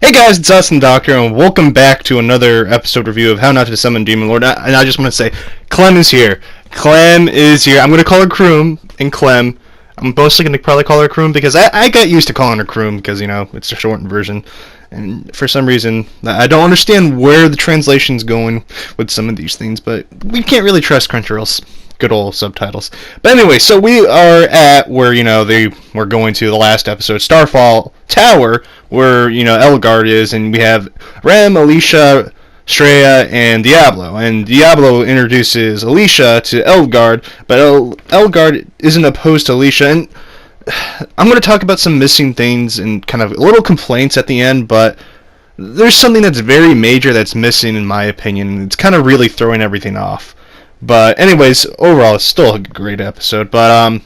Hey guys, it's Austin Doctor, and welcome back to another episode review of How Not to Summon Demon Lord. And I just want to say, Clem is here. Clem is here. I'm going to call her Kroom and Clem. I'm mostly going to probably call her Kroom because I got used to calling her Kroom because, you know, it's a shortened version. And for some reason, I don't understand where the translation's going with some of these things, but we can't really trust Crunchyroll's good old subtitles. But anyway, so we are at where, you know, they were going to the last episode, Starfall Tower, where, you know, Elgard is, and we have Rem, Alicia, Shreya, and Diablo. And Diablo introduces Alicia to Elgard, but Elgard isn't opposed to Alicia. And I'm going to talk about some missing things and kind of little complaints at the end, but there's something that's very major that's missing in my opinion, and it's kind of really throwing everything off. But anyways, overall, it's still a great episode. But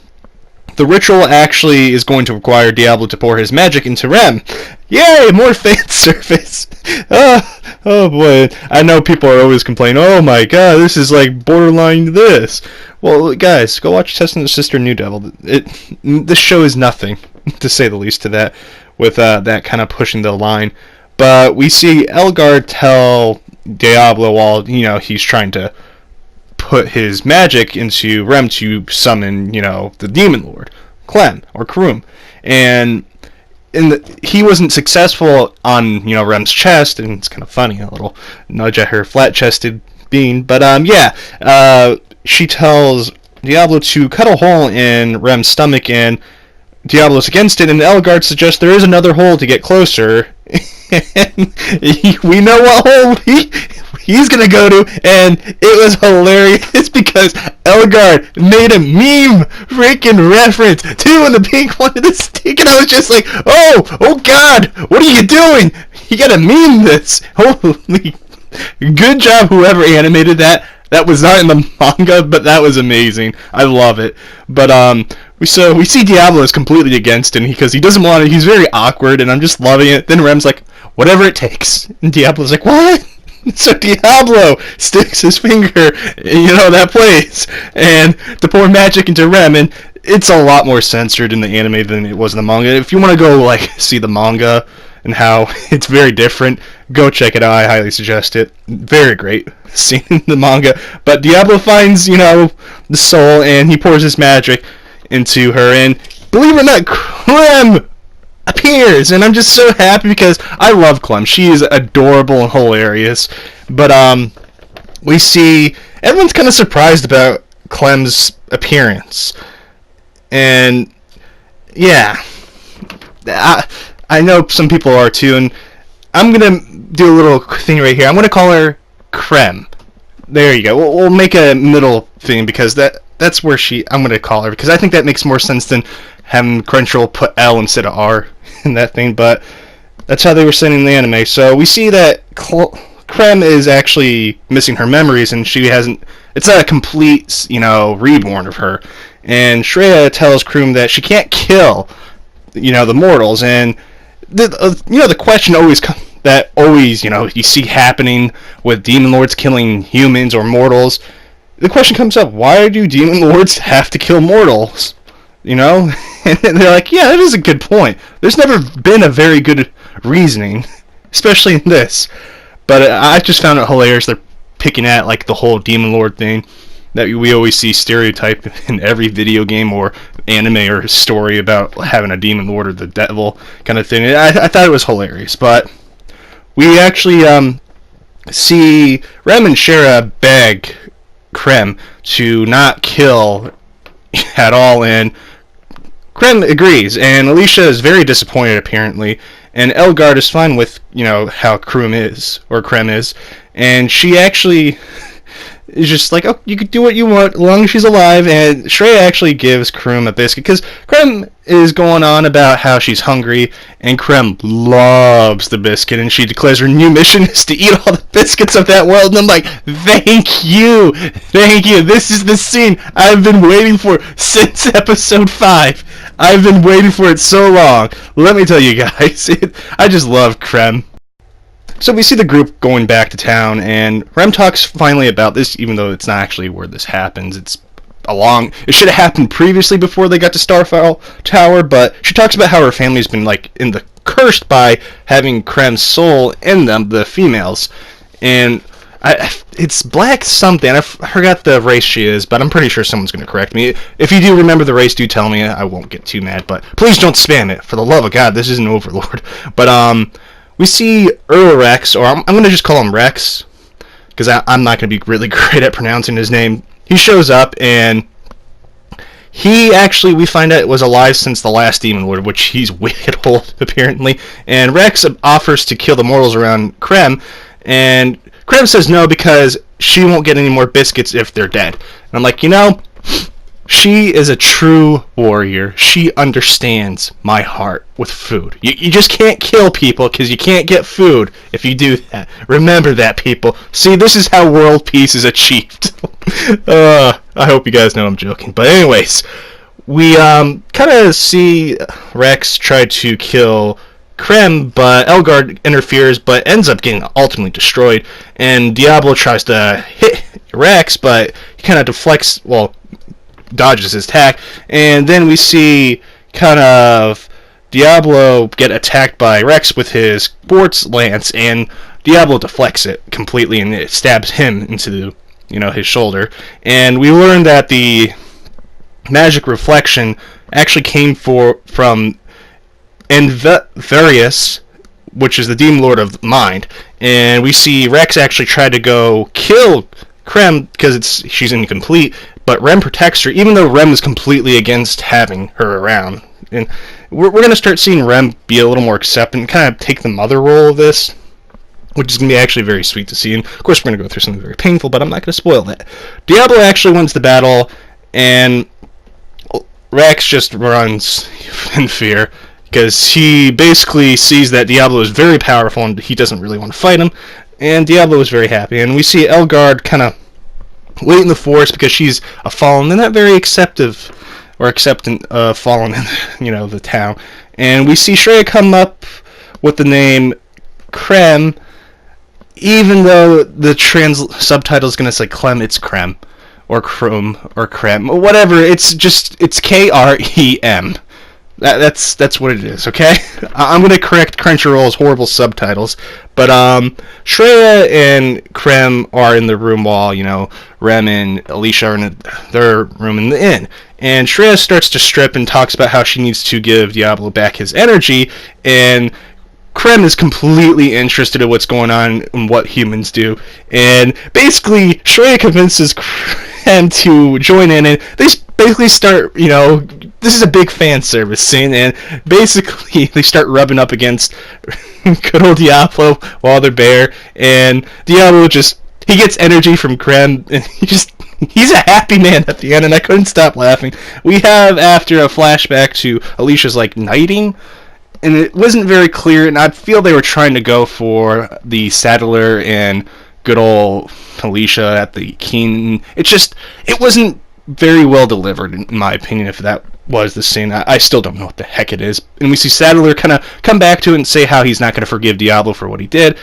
the ritual actually is going to require Diablo to pour his magic into Rem. Yay, more fan service. Oh boy, I know people are always complaining, oh my god, this is like borderline this. Well, guys, go watch Test and the Sister New Devil. This show is nothing, to say the least, to that, with that kind of pushing the line. But we see Elgard tell Diablo while, you know, he's trying to put his magic into Rem to summon, you know, the Demon Lord, Clem, or Kroom. And he wasn't successful on, you know, Rem's chest, and it's kind of funny, a little nudge at her flat-chested being. But, she tells Diablo to cut a hole in Rem's stomach, and Diablo's against it, and Elgard suggests there is another hole to get closer. And we know what hole he's gonna go to, and it was hilarious because Elgard made a meme freaking reference to when the pink wanted to stick, and I was just like, oh god, what are you doing? You gotta meme this. Holy, good job whoever animated that. That was not in the manga, but that was amazing. I love it. But we see Diablo is completely against it because he doesn't want it. He's very awkward, and I'm just loving it. Then Rem's like, whatever it takes. And Diablo's like, what? So Diablo sticks his finger in, you know, that place, and to pour magic into Rem, and it's a lot more censored in the anime than it was in the manga. If you want to go, like, see the manga and how it's very different, go check it out. I highly suggest it. Very great scene in the manga. But Diablo finds, you know, the soul, and he pours his magic into her, and believe it or not, Clem appears, and I'm just so happy because I love Clem. She is adorable and hilarious. But we see everyone's kind of surprised about Clem's appearance, and yeah, I know some people are too, and I'm gonna do a little thing right here. I'm gonna call her KREM. There you go. We'll make a middle thing because that's where I'm gonna call her, because I think that makes more sense than having Crunchyroll put L instead of R in that thing. But that's how they were sending the anime. So we see that KREM is actually missing her memories, and she hasn't. It's not a complete, you know, reborn of her. And Shreya tells Kroom that she can't kill, you know, the mortals, and you know, the question always, you know, you see happening with demon lords killing humans or mortals. The question comes up: why do demon lords have to kill mortals? You know, and they're like, yeah, that is a good point. There's never been a very good reasoning, especially in this. But I just found it hilarious. They're picking at, like, the whole demon lord thing that we always see stereotype in every video game or anime or story about having a demon lord or the devil kind of thing. I thought it was hilarious. But we actually see Rem and Shreya beg KREM to not kill at all, and KREM agrees, and Alicia is very disappointed apparently, and Elgard is fine with, you know, how KREM is, and she actually is just like, oh, you could do what you want as long as she's alive. And Shreya actually gives KREM a biscuit because KREM is going on about how she's hungry, and KREM loves the biscuit, and she declares her new mission is to eat all the biscuits of that world. And I'm like, thank you, this is the scene I've been waiting for since episode 5. I've been waiting for it so long. Let me tell you guys, I just love KREM. So we see the group going back to town, and Rem talks finally about this, even though it's not actually where this happens. It should have happened previously before they got to Starfall Tower, but she talks about how her family's been, like, in the cursed by having KREM's soul in them, the females. And it's black something. I forgot the race she is, but I'm pretty sure someone's going to correct me. If you do remember the race, do tell me. I won't get too mad, but please don't spam it. For the love of God, this isn't Overlord. But we see Rex, or I'm going to just call him Rex, because I'm not going to be really great at pronouncing his name. He shows up, and he actually, we find out, was alive since the last Demon Lord, which he's wicked old, apparently. And Rex offers to kill the mortals around KREM, and KREM says no because she won't get any more biscuits if they're dead. And I'm like, you know, she is a true warrior. She understands my heart with food. You just can't kill people because you can't get food if you do that. Remember that, people. See, this is how world peace is achieved. I hope you guys know I'm joking. But anyways, we kind of see Rex try to kill KREM, but Elgard interferes, but ends up getting ultimately destroyed. And Diablo tries to hit Rex, but he kind of deflects, well, dodges his attack, and then we see kind of Diablo get attacked by Rex with his sports lance, and Diablo deflects it completely, and it stabs him into, you know, his shoulder. And we learn that the magic reflection actually came from Enverius, which is the Demon Lord of Mind, and we see Rex actually try to go kill KREM because she's incomplete, but Rem protects her, even though Rem is completely against having her around. And we're going to start seeing Rem be a little more acceptant, kind of take the mother role of this, which is going to be actually very sweet to see. And of course, we're going to go through something very painful, but I'm not going to spoil that. Diablo actually wins the battle, and Rex just runs in fear, because he basically sees that Diablo is very powerful and he doesn't really want to fight him, and Diablo is very happy. And we see Elgard kind of wait in the forest because she's a fallen. They're not very acceptant fallen in, you know, the town. And we see Shreya come up with the name KREM, even though the subtitle is going to say Clem, it's KREM, or Chrome, or KREM, or whatever. It's KREM. That's what it is, okay? I'm going to correct Crunchyroll's horrible subtitles, but Shreya and KREM are in the room while, you know, Rem and Alicia are in their room in the inn. And Shreya starts to strip and talks about how she needs to give Diablo back his energy, and KREM is completely interested in what's going on and what humans do. And basically, Shreya convinces KREM to join in, and they basically start, you know, this is a big fan service scene, and basically they start rubbing up against good old Diablo while they're bare, and Diablo he gets energy from KREM, and he's a happy man at the end, and I couldn't stop laughing. We have, after, a flashback to Alicia's, like, knighting, and it wasn't very clear, and I feel they were trying to go for the Saddler and good old Alicia at the king. It wasn't very well delivered, in my opinion, if that was the scene. I still don't know what the heck it is. And we see Saddler kind of come back to it and say how he's not going to forgive Diablo for what he did.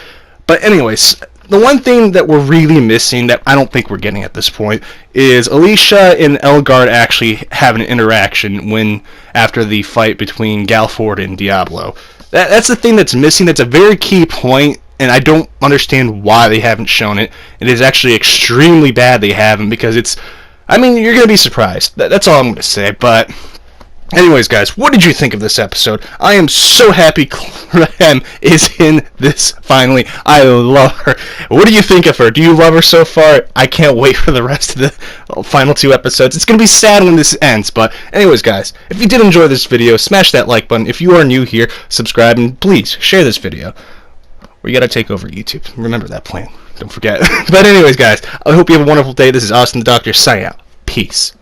But anyways, the one thing that we're really missing, that I don't think we're getting at this point, is Alicia and Elgard actually have an interaction after the fight between Galford and Diablo. That's the thing that's missing. That's a very key point, and I don't understand why they haven't shown it. It is actually extremely bad they haven't, because I mean, you're going to be surprised. That's all I'm going to say. But anyways, guys, what did you think of this episode? I am so happy KREM is in this finally. I love her. What do you think of her? Do you love her so far? I can't wait for the rest of the final 2 episodes. It's going to be sad when this ends. But anyways, guys, if you did enjoy this video, smash that like button. If you are new here, subscribe, and please share this video. We got to take over YouTube. Remember that plan. Don't forget. But anyways, guys, I hope you have a wonderful day. This is Austin the Doctor, signing out. Peace.